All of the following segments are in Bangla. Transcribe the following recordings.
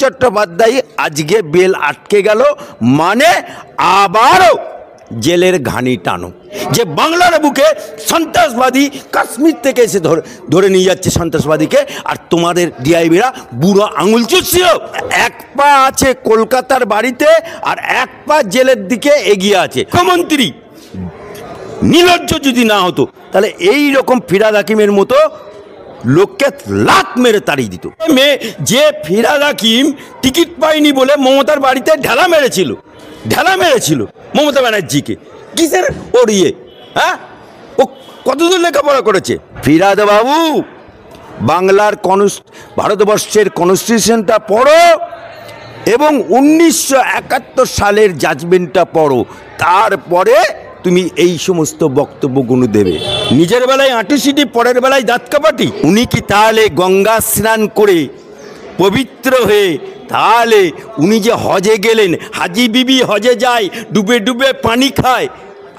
চট্টোপাধ্যায় আজকে বেল আটকে গেল, মানে আবারও জেলের ঘানি টানো। যে বাংলার বুকে সন্ত্রাসবাদী কাশ্মীর থেকে এসে ধরে নিয়ে যাচ্ছে সন্ত্রাসবাদীকে, আর তোমাদের ডিআইবিরা বুড়ো আঙুল চুষছিল। এক পা আছে কলকাতার বাড়িতে আর এক পা জেলের দিকে এগিয়ে আছে। মুখ্যমন্ত্রী নির্লজ্জ যদি না হতো তাহলে এই রকম ফিরহাদ হাকিমের মতো লোককে লাত মেরে তাড়িয়ে দিত। মেয়ে যে ফিরহাদ হাকিম টিকিট পায়নি বলে মমতার বাড়িতে ঢেলা মেরেছিল মমতা ব্যানার্জিকে, কিসের ওড়িয়ে? হ্যাঁ, ও কতদূর লেখাপড়া করেছে? ফিরহাদ বাবু, বাংলার ভারতবর্ষের কনস্টিটিউশনটা পড়ো এবং 1971 সালের জাজমেন্টটা পড়ো, তারপরে তুমি এই সমস্ত বক্তব্যগুলো দেবে। নিজের বেলায় আঁটুসিটি, পরের বেলায় দাঁত কাপাটি। উনি কি তাহলে গঙ্গা স্নান করে পবিত্র হয়ে, তাহলে উনি যে হজে গেলেন, হাজি বিবি হজে যায়, ডুবে ডুবে পানি খায়,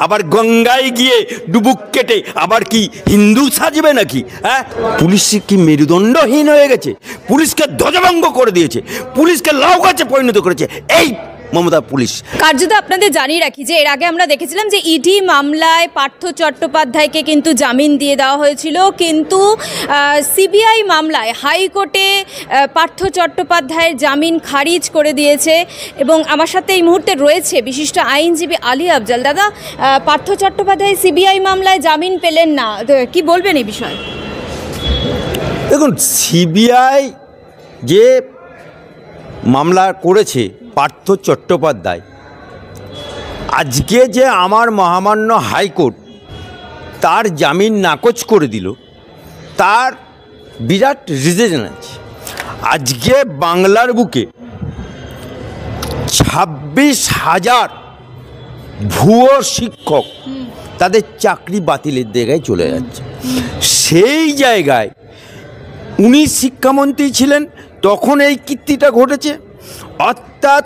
আবার গঙ্গায় গিয়ে ডুবুক কেটে আবার কি হিন্দু সাজবে নাকি? হ্যাঁ, পুলিশ কি মেরুদণ্ডহীন হয়ে গেছে? পুলিশকে ধ্বজভঙ্গ করে দিয়েছে, পুলিশকে লাউ গাছে পরিণত করেছে এই মমতা পুলিশ। কার্যত আপনাদের জানিয়ে রাখি যে এর আগে আমরা দেখেছিলাম যে ইডি মামলায় পার্থ চট্টোপাধ্যায়কে কিন্তু জামিন দিয়ে দেওয়া হয়েছিল, কিন্তু সিবিআই মামলায় হাইকোর্টে পার্থ চট্টোপাধ্যায়ের জামিন খারিজ করে দিয়েছে। এবং আমার সাথে এই মুহূর্তে রয়েছে বিশিষ্ট আইনজীবী আলী আফজাল। দাদা, পার্থ চট্টোপাধ্যায় সিবিআই মামলায় জামিন পেলেন না, কি বলবেন এই বিষয়ে? দেখুন, সিবিআই যে মামলা করেছে পার্থ চট্টোপাধ্যায়, আজকে যে আমার মহামান্য হাইকোর্ট তার জামিন নাকচ করে দিল, তার বিরাট রিজন আছে। আজকে বাংলার বুকে 26,000 ভুয়ো শিক্ষক তাদের চাকরি বাতিলের জায়গায় চলে যাচ্ছে। সেই জায়গায় উনি শিক্ষামন্ত্রী ছিলেন, তখন এই কীর্তিটা ঘটেছে। অর্থাৎ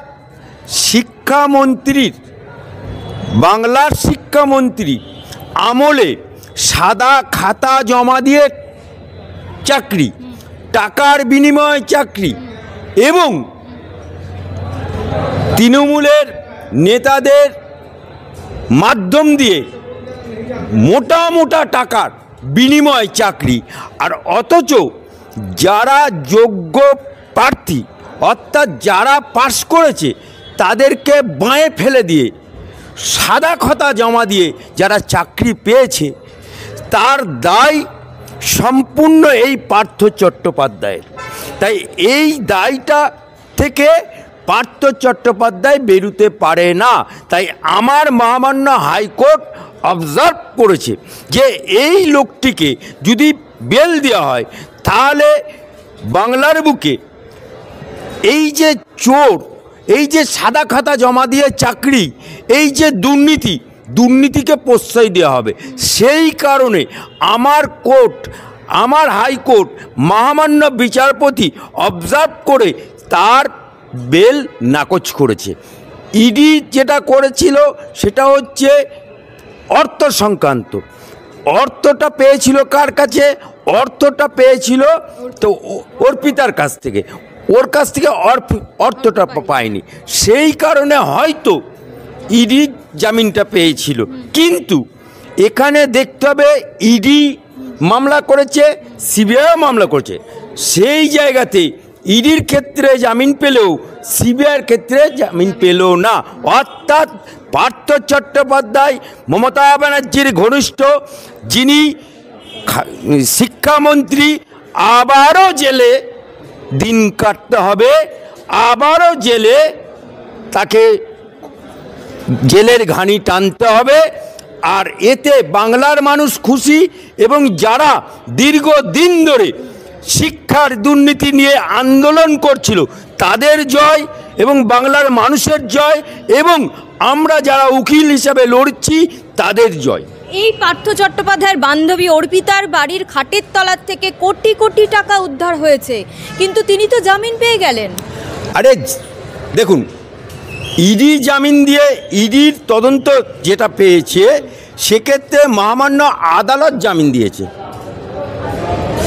শিক্ষামন্ত্রীর, বাংলার শিক্ষামন্ত্রী আমলে সাদা খাতা জমা দিয়ে চাকরি, টাকার বিনিময়ে চাকরি, এবং তৃণমূলের নেতাদের মাধ্যম দিয়ে মোটা মোটা টাকার বিনিময় চাকরি। আর অথচ যারা যোগ্য প্রার্থী, অর্থাৎ যারা পাশ করেছে, তাদেরকে বাঁয়ে ফেলে দিয়ে সাদা খাতা জমা দিয়ে যারা চাকরি পেয়েছে, তার দায় সম্পূর্ণ এই পার্থ চট্টোপাধ্যায়ের। তাই এই দায়টা থেকে পার্থ চট্টোপাধ্যায় বেরোতে পারে না। তাই আমার মহামান্য হাইকোর্ট অবজার্ভ করেছে যে এই লোকটিকে যদি বেল দেওয়া হয়, তাহলে বাংলার বুকে এই যে চোর, এই যে সাদা খাতা জমা দিয়ে চাকরি, এই যে দুর্নীতিকে প্রশ্রয় দেওয়া হবে। সেই কারণে আমার হাইকোর্ট মহামান্য বিচারপতি অবজার্ভ করে তার বেল নাকচ করেছে। ইডি যেটা করেছিল সেটা হচ্ছে অর্থ সংক্রান্ত। অর্থটা পেয়েছিল কার কাছে? অর্থটা পেয়েছিল তো অর্পিতার কাছ থেকে, ওর কাছ থেকে অর্থটা পায়নি। সেই কারণে হয়তো ইডি জামিনটা পেয়েছিল। কিন্তু এখানে দেখতে হবে, ইডি মামলা করেছে, সিবিআইও মামলা করেছে। সেই জায়গাতে ইডির ক্ষেত্রে জামিন পেলেও সিবিআইয়ের ক্ষেত্রে জামিন পেল না। অর্থাৎ পার্থ চট্টোপাধ্যায় মমতা ব্যানার্জির ঘনিষ্ঠ, যিনি শিক্ষামন্ত্রী, আবারও জেলে দিন কাটতে হবে, আবারও তাকে জেলের ঘানি টানতে হবে। আর এতে বাংলার মানুষ খুশি, এবং যারা দীর্ঘদিন ধরে শিক্ষার দুর্নীতি নিয়ে আন্দোলন করছিল তাদের জয়, এবং বাংলার মানুষের জয়, এবং আমরা যারা উকিল হিসাবে লড়ছি তাদের জয়। এই পার্থ চট্টোপাধ্যায়ের বান্ধবী অর্পিতার বাড়ির খাটের তলার থেকে কোটি কোটি টাকা উদ্ধার হয়েছে, কিন্তু তিনি তো জামিন পেয়ে গেলেন। আরে দেখুন, ইডি জামিন দিয়ে ইডির তদন্ত যেটা পেয়েছে, সেক্ষেত্রে মহামান্য আদালত জামিন দিয়েছে।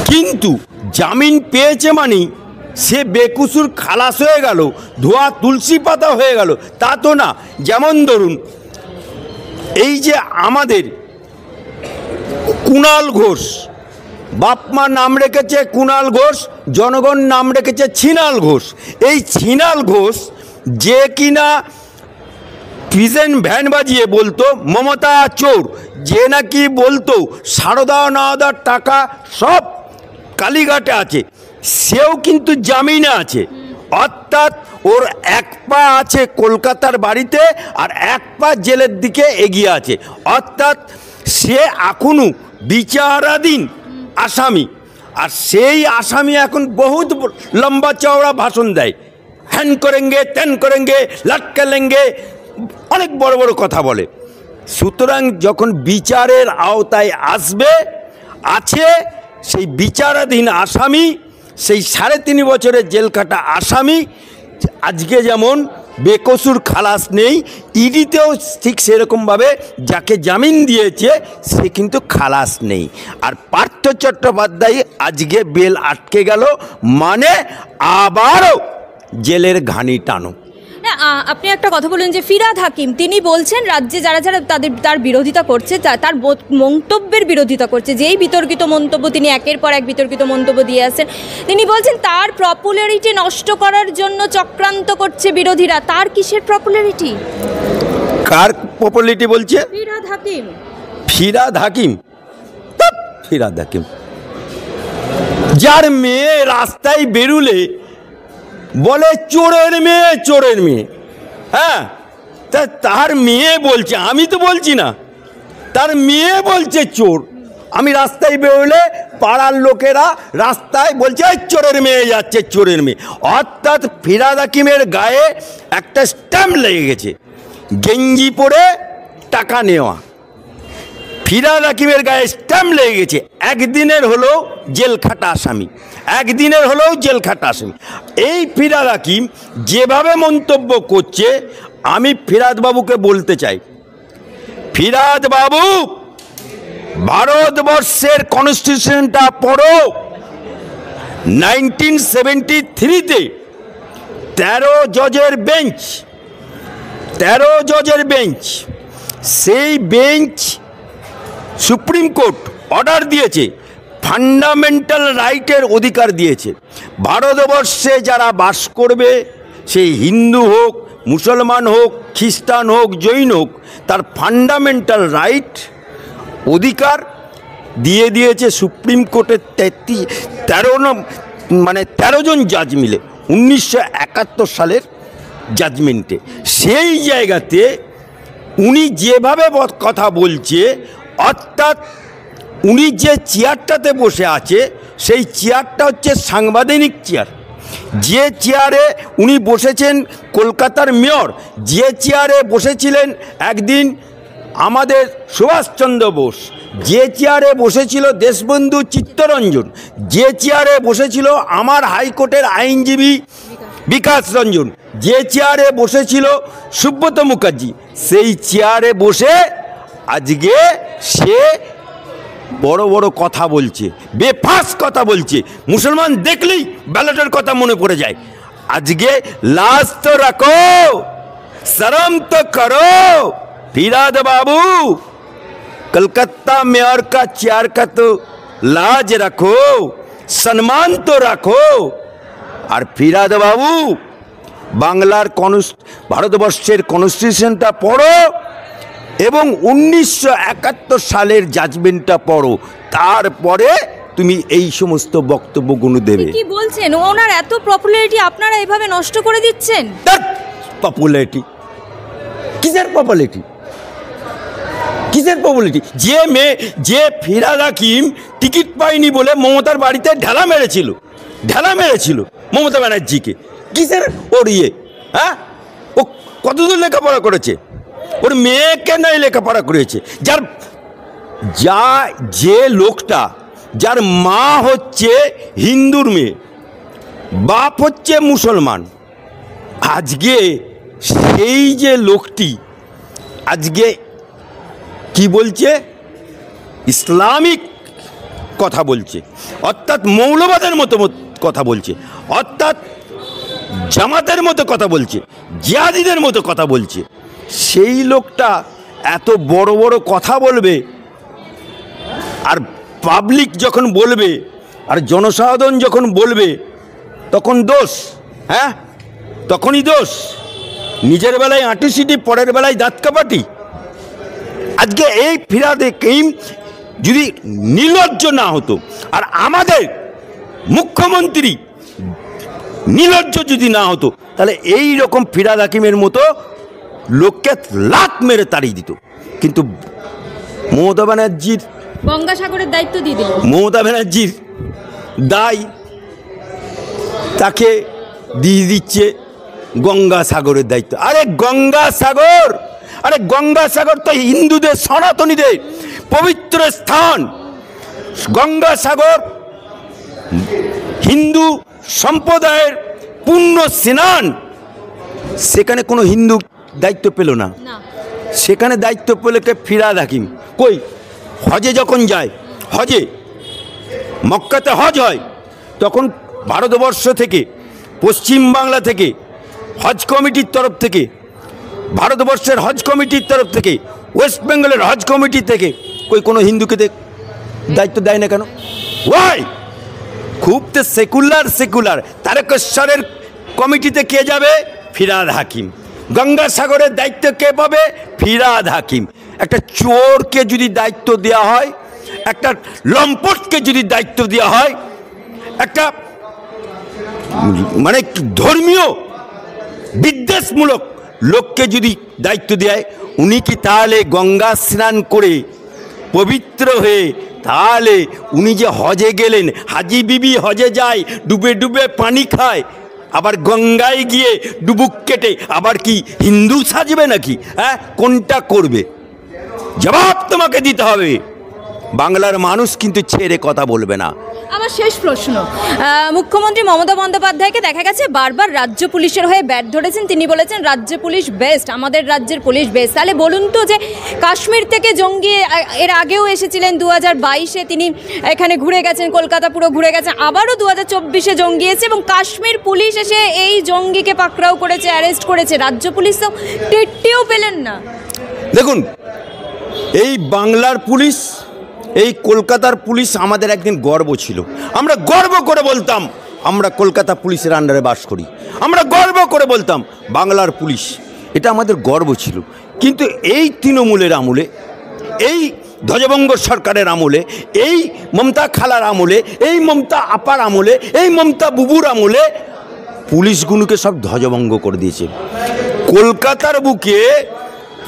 কিন্তু জামিন পেয়েছে মানে সে বেকসুর খালাস হয়ে গেল, ধোয়া তুলসী পাতা হয়ে গেল, তা তো না। যেমন ধরুন এই যে আমাদের কুণাল ঘোষ, বাপমা নাম রেখেছে কুণাল ঘোষ, জনগণ নাম রেখেছে ছিনাল ঘোষ। এই ছিনাল ঘোষ যে কিনা পিজেন ভ্যান বাজিয়ে বলতো মমতা চোর, যে নাকি বলতো সারদা নাওদার টাকা সব কালীঘাটে আছে, সেও কিন্তু জামিনে আছে। অর্থাৎ ওর এক পা আছে কলকাতার বাড়িতে আর এক পা জেলের দিকে এগিয়ে আছে। অর্থাৎ সে এখনও বিচারাধীন আসামি, আর সেই আসামি এখন বহুত লম্বা চওড়া ভাষণ দেয়, হ্যান করেঙ্গে ত্যান করেঙ্গে লটকে লেঙ্গে, অনেক বড় বড় কথা বলে। সুতরাং যখন বিচারের আওতায় আসবে, আছে সেই বিচারাধীন আসামি, সেই 3.5 বছরের জেল কাটা আসামি, আজকে যেমন বেকসুর খালাস নেই, ইডিতেও ঠিক সেরকমভাবে যাকে জামিন দিয়েছে সে কিন্তু খালাস নেই। আর পার্থ চট্টোপাধ্যায় আজকে বেল আটকে গেল মানে আবারও জেলের ঘানি টানো। না, আপনি একটা কথা বললেন যে ফিরহাদ হাকিম, তিনি বলছেন রাজ্যে যারা যারা তার বিরোধিতা করছে, তার মন্তব্যের বিরোধিতা করছে, যেই বিতর্কিত মন্তব্য তিনি একের পর এক বিতর্কিত মন্তব্য দিয়ে আসছেন, তিনি বলছেন তার পপুলারিটি নষ্ট করার জন্য চক্রান্ত করছে বিরোধীরা। তার কিসের পপুলারিটি? কার পপুলারিটি বলছে? ফিরহাদ হাকিম। ফিরহাদ হাকিম, ফিরহাদ হাকিম যার মেয়ে রাস্তায় বেরুলে বলে চোরের মেয়ে, চোরের মেয়ে। হ্যাঁ, তা তার মেয়ে বলছে, আমি তো বলছি না, তার মেয়ে বলছে চোর। আমি রাস্তায় বেরোলে পাড়ার লোকেরা রাস্তায় বলছে চোরের মেয়ে যাচ্ছে, চোরের মেয়ে। অর্থাৎ ফিরহাদ হাকিমের গায়ে একটা স্ট্যাম্প লেগে গেছে, গেঞ্জি পরে টাকা নেওয়া। ফিরহাদ হাকিমের গায়ে স্ট্যাম্প লেগে গেছে, একদিনের হলেও জেল খাটা আসামি, একদিনের হলেও জেল খাটা আসামি। এই ফিরহাদ হাকিম যেভাবে মন্তব্য করছে, আমি ফিরহাদ বাবুকে বলতে চাই, ফিরহাদ বাবু ভারতবর্ষের কনস্টিটিউশনটা পড়ো। 1973-তে 13 জজের বেঞ্চ, 13 জজের বেঞ্চ, সেই বেঞ্চ সুপ্রিম কোর্ট অর্ডার দিয়েছে, ফান্ডামেন্টাল রাইটের অধিকার দিয়েছে। ভারতবর্ষে যারা বাস করবে, সেই হিন্দু হোক, মুসলমান হোক, খ্রিস্টান হোক, জৈন হোক, তার ফান্ডামেন্টাল রাইট অধিকার দিয়ে দিয়েছে সুপ্রিম কোর্টের 13 জন জাজ মিলে 1971 সালের জাজমেন্টে। সেই জায়গাতে উনি যেভাবে কথা বলছে, অর্থাৎ উনি যে চেয়ারটাতে বসে আছে, সেই চেয়ারটা হচ্ছে সাংবিধানিক চেয়ার। যে চেয়ারে উনি বসেছেন কলকাতার মেয়র, যে চেয়ারে বসেছিলেন একদিন আমাদের সুভাষচন্দ্র বোস, যে চেয়ারে বসেছিল দেশবন্ধু চিত্তরঞ্জন, যে চেয়ারে বসেছিল আমার হাইকোর্টের আইনজীবী বিকাশ রঞ্জন, যে চেয়ারে বসেছিল সুব্রত মুখার্জি, সেই চেয়ারে বসে আজকে সে বড় বড় কথা বলছে, বেফাস কথা বলছে। মুসলমান দেখলেই ব্যালটের কথা মনে পড়ে যায়। আজকে লাজ তো রাখো, শরম তো করো ফিরহাদ বাবু, कलकत्ता मेयर का चेयर का तो लाज रखो, सम्मान तो रखो। আর ফিরহাদ বাবু বাংলার ভারতবর্ষের কনস্টিটিউশনটা পড়ো এবং 1971 সালের জাজমেন্টটা পড়ো, তারপরে তুমি এই সমস্ত বক্তব্যগুলো দেবে। কি বলছেন? ওনার এত পপুলারিটি আপনারা এভাবে নষ্ট করে দিচ্ছেন। পপুলারিটি কিসের পপুলারিটি? কিসের পপুলারিটি? যে ফিরহাদ হাকিম টিকিট পায়নি বলে মমতার বাড়িতে ঢেলা মেরেছিল মমতা ব্যানার্জিকে, কিসের ওর হ্যাঁ? ও কতদূর লেখাপড়া করেছে? ওর মেয়েকে নাই লেখাপড়া করেছে। যে লোকটা, যার মা হচ্ছে হিন্দুর মেয়ে, বাপ হচ্ছে মুসলমান, আজকে সেই যে লোকটি আজকে কি বলছে? ইসলামিক কথা বলছে, অর্থাৎ মৌলবাদের মতো কথা বলছে, অর্থাৎ জামাতের মতো কথা বলছে, জিহাদিদের মতো কথা বলছে। সেই লোকটা এত বড় বড় কথা বলবে, আর পাবলিক যখন বলবে, আর জনসাধারণ যখন বলবে, তখন দোষ, হ্যাঁ তখনই দোষ। নিজের বেলায় আঁটুসিটি, পরের বেলায় দাঁত কাপাটি। আজকে এই ফিরহাদ হাকিম যদি নির্লজ্জ না হতো, আর আমাদের মুখ্যমন্ত্রী নির্লজ্জ যদি না হতো, তাহলে এই রকম ফিরহাদ হাকিমের মতো লোককে লাত মেরে তাড়িয়ে দিত। কিন্তু মমতা ব্যানার্জির গঙ্গাসাগরের দায়িত্ব দিয়ে দিল, মমতা ব্যানার্জির দায় তাকে দিয়ে দিচ্ছে গঙ্গাসাগরের দায়িত্ব। আরে গঙ্গাসাগর, আরে গঙ্গাসাগর তো হিন্দুদের, সনাতনীদের পবিত্র স্থান। গঙ্গাসাগর হিন্দু সম্প্রদায়ের পুণ্য স্নান। সেখানে কোনো হিন্দু দায়িত্ব পেল না, সেখানে দায়িত্ব পেলে কে? ফিরহাদ হাকিম। কই হজে যখন যায়, হজে মক্কাতে হজ হয়, তখন ভারতবর্ষ থেকে, পশ্চিমবাংলা থেকে, হজ কমিটির তরফ থেকে, ভারতবর্ষের হজ কমিটির তরফ থেকে, ওয়েস্ট বেঙ্গলের হজ কমিটি থেকে কই কোনো হিন্দুকে দায়িত্ব দেয় না কেন? ওয়াই? খুব তো সেকুলার। তারকেশ্বরের কমিটিতে কে যাবে? ফিরহাদ হাকিম। গঙ্গাসাগরের দায়িত্ব কে পাবে? ফিরহাদ হাকিম। একটা চোরকে যদি দায়িত্ব দেওয়া হয়, একটা লম্পটকে যদি দায়িত্ব দেওয়া হয়, একটা মানে ধর্মীয় বিদ্বেষমূলক লোককে যদি দায়িত্ব দেয়, উনি কি তাহলে গঙ্গা স্নান করে পবিত্র হয়ে, তাহলে উনি যে হজে গেলেন, হাজি বিবি হজে যায়, ডুবে ডুবে পানি খায়, আবার গঙ্গায় গিয়ে ডুবুক কেটে আবার কি হিন্দু সাজবে নাকি? হ্যাঁ, কোনটা করবে? জবাব তোমাকে দিতে হবে। বাংলার মানুষ কিন্তু ছেড়ে কথা বলবে না। আমার শেষ প্রশ্ন, মুখ্যমন্ত্রী মমতা বন্দ্যোপাধ্যায়কে দেখা গেছে বারবার রাজ্য পুলিশের হয়ে ব্যাট ধরেছেন। তিনি বলেছেন রাজ্য পুলিশ বেস্ট, আমাদের রাজ্যের পুলিশ বেস্ট। তাহলে বলুন তো, যে কাশ্মীর থেকে জঙ্গি এর আগেও এসেছিলেন 2022-এ, তিনি এখানে ঘুরে গেছেন, কলকাতা পুরো ঘুরে গেছেন, আবারও 2024-এ জঙ্গি এসে, এবং কাশ্মীর পুলিশ এসে এই জঙ্গিকে পাকড়াও করেছে, অ্যারেস্ট করেছে। রাজ্য পুলিশ তো টেট্টিও পেলেন না। দেখুন, এই বাংলার পুলিশ, এই কলকাতার পুলিশ আমাদের একদিন গর্ব ছিল। আমরা গর্ব করে বলতাম আমরা কলকাতা পুলিশের আন্ডারে বাস করি। আমরা গর্ব করে বলতাম বাংলার পুলিশ, এটা আমাদের গর্ব ছিল। কিন্তু এই তৃণমূলের আমলে, এই ধ্বজভঙ্গ সরকারের আমলে, এই মমতা খালার আমলে, এই মমতা আপার আমলে, এই মমতা বুবুর আমলে পুলিশগুলোকে সব ধ্বজভঙ্গ করে দিয়েছে। কলকাতার বুকে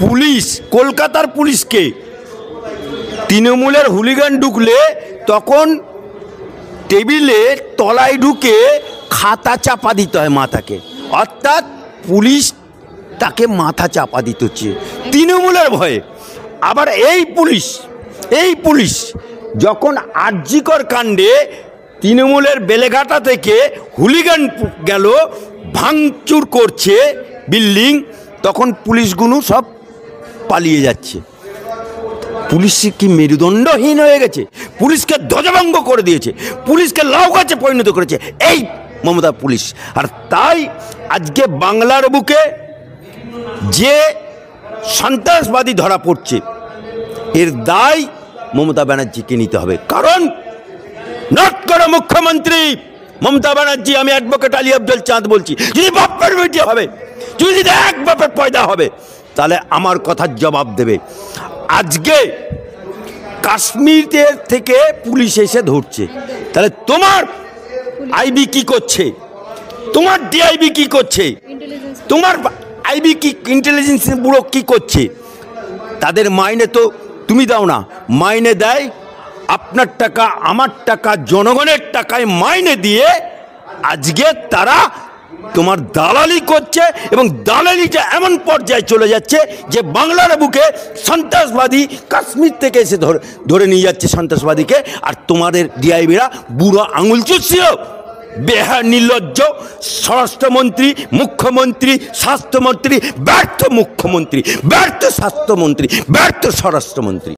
পুলিশ, কলকাতার পুলিশকে তৃণমূলের হুলিগান ঢুকলে তখন টেবিলের তলায় ঢুকে খাতা চাপা দিতে হয় মাথাকে, অর্থাৎ পুলিশ তাকে মাথা চাপা দিতে হচ্ছে তৃণমূলের ভয়ে। আবার এই পুলিশ যখন আরজিকর কাণ্ডে তৃণমূলের বেলেঘাটা থেকে হুলিগান গেল ভাঙচুর করছে বিল্ডিং, তখন পুলিশগুলো সব পালিয়ে যাচ্ছে। পুলিশ কি মেরুদণ্ডহীন হয়ে গেছে? পুলিশকে ধ্বজভঙ্গ করে দিয়েছে, পুলিশকে লাউ গাছে পরিণত করেছে এই মমতা পুলিশ। আর তাই আজকে বাংলার বুকে যে সন্ত্রাসবাদী ধরা পড়ছে, এর দায় মমতা ব্যানার্জিকে নিতে হবে। কারণ নট করে মুখ্যমন্ত্রী মমতা ব্যানার্জি, আমি অ্যাডভোকেট আলী আফজল চাঁদ বলছি, যদি বাপের বেটি হবে, যদি এক বাপের পয়দা হবে, তাহলে আমার কথার জবাব দেবে। আজকে কাশ্মীরের থেকে পুলিশ এসে ধরছে, তাহলে তোমার আইবি কি করছে? তোমার ডিআইবি কি করছে? তোমার আইবি কি, ইন্টেলিজেন্স ব্যুরো কি করছে? তাদের মাইনে তো তুমি দাও না, মাইনে দেয় আপনার টাকা, আমার টাকা, জনগণের টাকায় মাইনে দিয়ে আজকে তারা তোমার দালালি করছে। এবং দালালিটা এমন পর্যায়ে চলে যাচ্ছে যে বাংলার বুকে সন্ত্রাসবাদী কাশ্মীর থেকে এসে ধরে নিয়ে যাচ্ছে সন্ত্রাসবাদীকে, আর তোমাদের ডিআইবিরা বুড়ো আঙুল চুষছিল। বেহার নির্লজ্জ স্বরাষ্ট্রমন্ত্রী, মুখ্যমন্ত্রী, স্বাস্থ্যমন্ত্রী, ব্যর্থ মুখ্যমন্ত্রী, ব্যর্থ স্বাস্থ্যমন্ত্রী, ব্যর্থ স্বরাষ্ট্রমন্ত্রী।